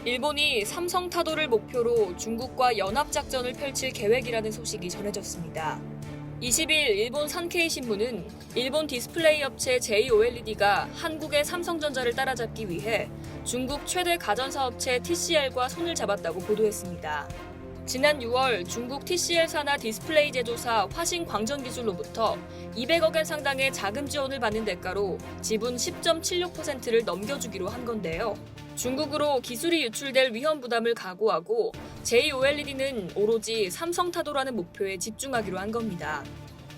일본이 삼성 타도를 목표로 중국과 연합작전을 펼칠 계획이라는 소식이 전해졌습니다. 20일 일본 산케이 신문은 일본 디스플레이 업체 JOLED가 한국의 삼성전자를 따라잡기 위해 중국 최대 가전사 업체 TCL과 손을 잡았다고 보도했습니다. 지난 6월 중국 TCL 산하 디스플레이 제조사 화신광전기술로부터 200억 엔 상당의 자금 지원을 받는 대가로 지분 10.76%를 넘겨주기로 한 건데요. 중국으로 기술이 유출될 위험 부담을 각오하고 JOLED는 오로지 삼성타도라는 목표에 집중하기로 한 겁니다.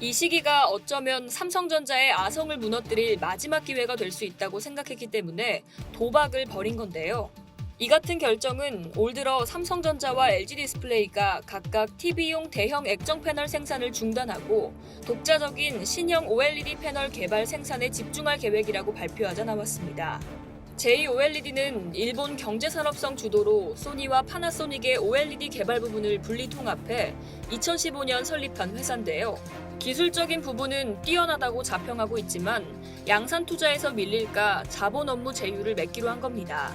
이 시기가 어쩌면 삼성전자의 아성을 무너뜨릴 마지막 기회가 될 수 있다고 생각했기 때문에 도박을 벌인 건데요. 이 같은 결정은 올 들어 삼성전자와 LG디스플레이가 각각 TV용 대형 액정 패널 생산을 중단하고 독자적인 신형 OLED 패널 개발 생산에 집중할 계획이라고 발표하자 나왔습니다. JOLED는 일본 경제산업성 주도로 소니와 파나소닉의 OLED 개발 부분을 분리 통합해 2015년 설립한 회사인데요. 기술적인 부분은 뛰어나다고 자평하고 있지만 양산 투자에서 밀릴까 자본 업무 제휴를 맺기로 한 겁니다.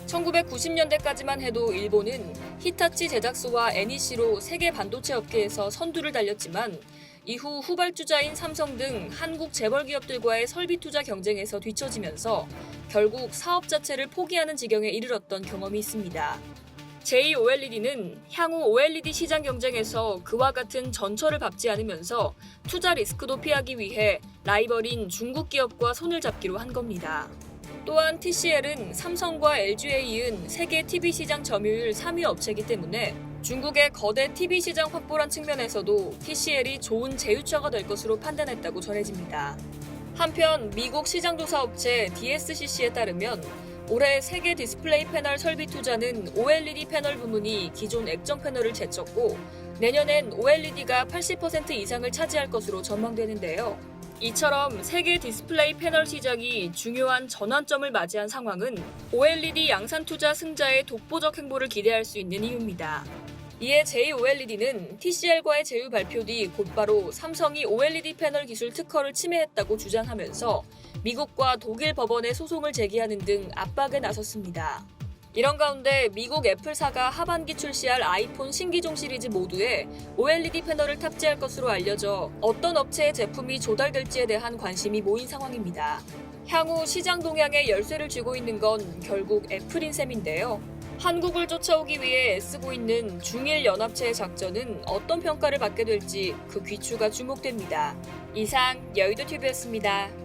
1990년대까지만 해도 일본은 히타치 제작소와 NEC로 세계 반도체 업계에서 선두를 달렸지만 이후 후발주자인 삼성 등 한국 재벌 기업들과의 설비 투자 경쟁에서 뒤처지면서 결국 사업 자체를 포기하는 지경에 이르렀던 경험이 있습니다. JOLED는 향후 OLED 시장 경쟁에서 그와 같은 전철을 밟지 않으면서 투자 리스크도 피하기 위해 라이벌인 중국 기업과 손을 잡기로 한 겁니다. 또한 TCL은 삼성과 LG에 이은 세계 TV 시장 점유율 3위 업체이기 때문에 중국의 거대 TV 시장 확보란 측면에서도 TCL이 좋은 제휴처가 될 것으로 판단했다고 전해집니다. 한편 미국 시장조사 업체 DSCC에 따르면 올해 세계 디스플레이 패널 설비 투자는 OLED 패널 부문이 기존 액정 패널을 제쳤고 내년엔 OLED가 80% 이상을 차지할 것으로 전망되는데요. 이처럼 세계 디스플레이 패널 시장이 중요한 전환점을 맞이한 상황은 OLED 양산 투자 승자의 독보적 행보를 기대할 수 있는 이유입니다. 이에 JOLED는 TCL과의 제휴 발표 뒤 곧바로 삼성이 OLED 패널 기술 특허를 침해했다고 주장하면서 미국과 독일 법원에 소송을 제기하는 등 압박에 나섰습니다. 이런 가운데 미국 애플사가 하반기 출시할 아이폰 신기종 시리즈 모두에 OLED 패널을 탑재할 것으로 알려져 어떤 업체의 제품이 조달될지에 대한 관심이 모인 상황입니다. 향후 시장 동향에 열쇠를 쥐고 있는 건 결국 애플인 셈인데요. 한국을 쫓아오기 위해 애쓰고 있는 중일 연합체의 작전은 어떤 평가를 받게 될지 그 귀추가 주목됩니다. 이상 여의도TV였습니다.